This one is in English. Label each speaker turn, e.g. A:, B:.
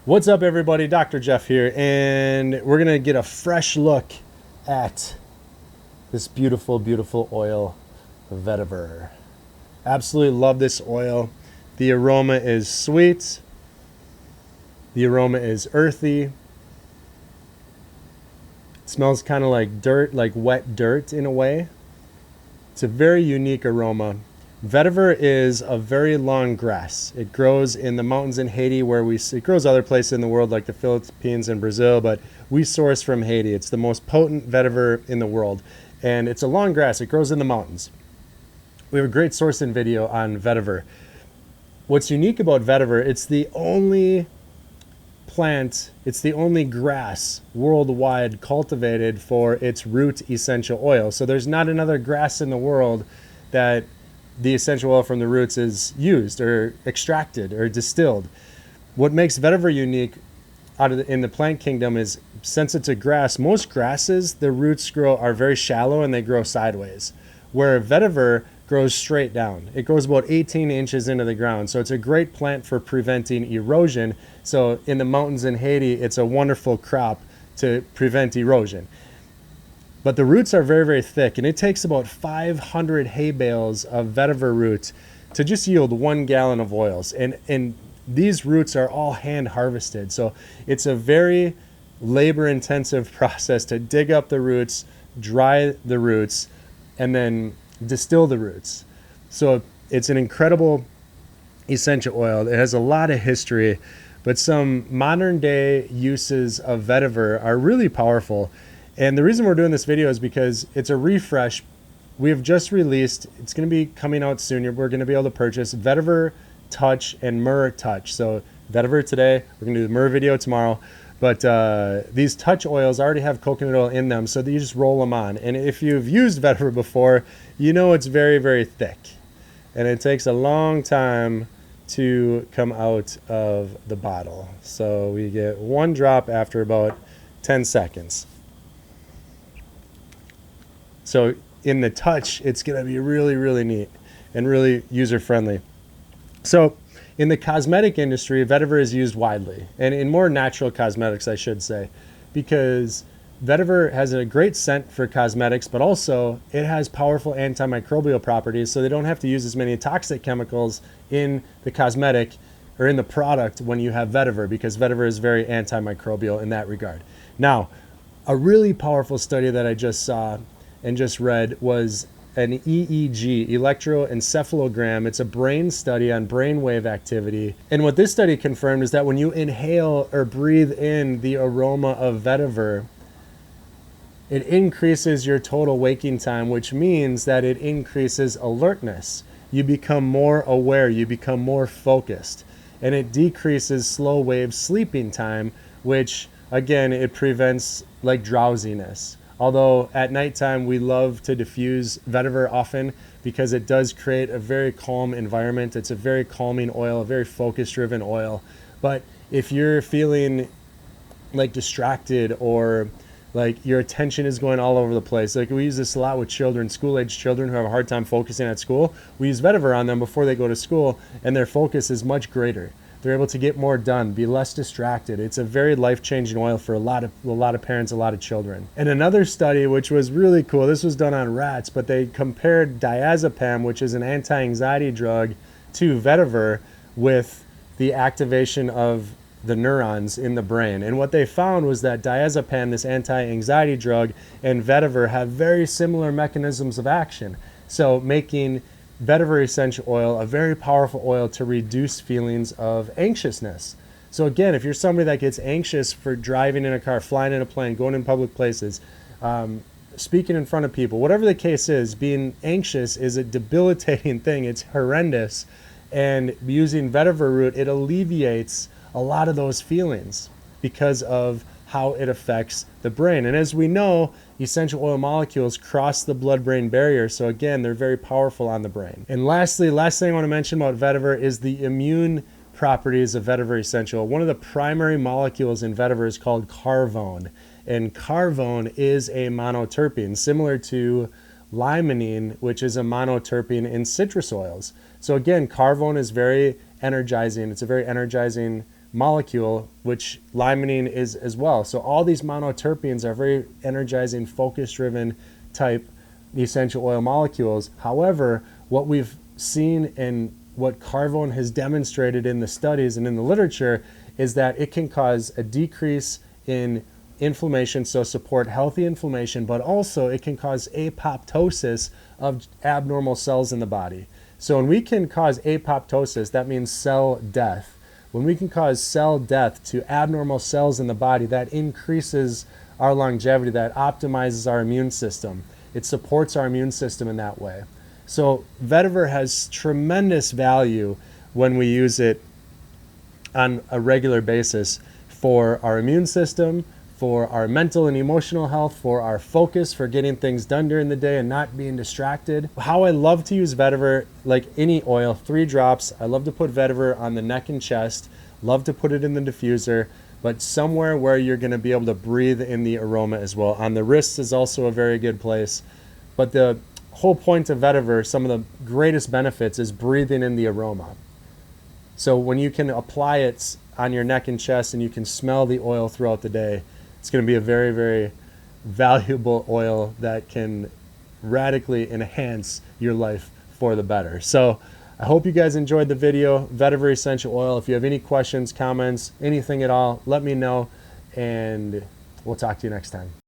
A: What's up, everybody? Dr. Jeff here, and we're gonna get a fresh look at this beautiful, beautiful oil, Vetiver. Absolutely love this oil. The aroma is sweet. The aroma is earthy. It smells kind of like dirt, like wet dirt in a way. It's a very unique aroma. Vetiver is a very long grass. It grows in the mountains in Haiti, it grows other places in the world like the Philippines and Brazil, but we source from Haiti. It's the most potent vetiver in the world, and it's a long grass. It grows in the mountains. We have a great sourcing video on vetiver. What's unique about vetiver, it's the only grass worldwide cultivated for its root essential oil. So there's not another grass in the world that the essential oil from the roots is used or extracted or distilled. What makes vetiver unique in the plant kingdom is, since it's a grass, most grasses, the roots are very shallow and they grow sideways, where vetiver grows straight down. It grows about 18 inches into the ground. So it's a great plant for preventing erosion. So in the mountains in Haiti, it's a wonderful crop to prevent erosion. But the roots are very, very thick, and it takes about 500 hay bales of vetiver roots to just yield 1 gallon of oils. And these roots are all hand harvested. So it's a very labor intensive process to dig up the roots, dry the roots, and then distill the roots. So it's an incredible essential oil. It has a lot of history, but some modern day uses of vetiver are really powerful. And the reason we're doing this video is because it's a refresh. We have just released, it's going to be coming out soon. We're going to be able to purchase Vetiver Touch and Myrrh Touch. So Vetiver today, we're going to do the Myrrh video tomorrow. But these touch oils already have coconut oil in them, so that you just roll them on. And if you've used vetiver before, you know it's very, very thick. And it takes a long time to come out of the bottle. So we get 1 drop after about 10 seconds. So in the touch, it's going to be really, really neat and really user-friendly. So in the cosmetic industry, vetiver is used widely, and in more natural cosmetics, I should say, because vetiver has a great scent for cosmetics, but also it has powerful antimicrobial properties, so they don't have to use as many toxic chemicals in the cosmetic or in the product when you have vetiver, because vetiver is very antimicrobial in that regard. Now, a really powerful study that I just saw and just read was an EEG, electroencephalogram. It's a brain study on brainwave activity. And what this study confirmed is that when you inhale or breathe in the aroma of vetiver, it increases your total waking time, which means that it increases alertness. You become more aware, you become more focused, and it decreases slow wave sleeping time, which again, it prevents like drowsiness. Although at nighttime, we love to diffuse vetiver often because it does create a very calm environment. It's a very calming oil, a very focus-driven oil. But if you're feeling like distracted or like your attention is going all over the place, like we use this a lot with children, school-age children who have a hard time focusing at school. We use vetiver on them before they go to school, and their focus is much greater. They're able to get more done, be less distracted. It's a very life-changing oil for a lot of parents, a lot of children. And another study, which was really cool, this was done on rats, but they compared diazepam, which is an anti-anxiety drug, to vetiver with the activation of the neurons in the brain. And what they found was that diazepam, this anti-anxiety drug, and vetiver have very similar mechanisms of action. So making Vetiver Essential Oil a very powerful oil to reduce feelings of anxiousness. So again, if you're somebody that gets anxious for driving in a car, flying in a plane, going in public places, speaking in front of people, whatever the case is, being anxious is a debilitating thing. It's horrendous. And using vetiver root, it alleviates a lot of those feelings because of how it affects the brain. And as we know, essential oil molecules cross the blood-brain barrier. So again, they're very powerful on the brain. And lastly, last thing I want to mention about vetiver is the immune properties of Vetiver Essential. One of the primary molecules in vetiver is called carvone. And carvone is a monoterpene, similar to limonene, which is a monoterpene in citrus oils. So again, carvone is very energizing. It's a very energizing molecule, which limonene is as well. So all these monoterpenes are very energizing, focus-driven type essential oil molecules. However, what we've seen and what Carvone has demonstrated in the studies and in the literature is that it can cause a decrease in inflammation, so support healthy inflammation, but also it can cause apoptosis of abnormal cells in the body. So when we can cause apoptosis, that means cell death. When we can cause cell death to abnormal cells in the body, that increases our longevity, that optimizes our immune system. It supports our immune system in that way. So vetiver has tremendous value when we use it on a regular basis for our immune system, for our mental and emotional health, for our focus, for getting things done during the day and not being distracted. How I love to use vetiver, like any oil, 3 drops. I love to put vetiver on the neck and chest, love to put it in the diffuser, but somewhere where you're gonna be able to breathe in the aroma as well. On the wrists is also a very good place. But the whole point of vetiver, some of the greatest benefits is breathing in the aroma. So when you can apply it on your neck and chest and you can smell the oil throughout the day, it's going to be a very, very valuable oil that can radically enhance your life for the better. So I hope you guys enjoyed the video, Vetiver Essential Oil. If you have any questions, comments, anything at all, let me know, and we'll talk to you next time.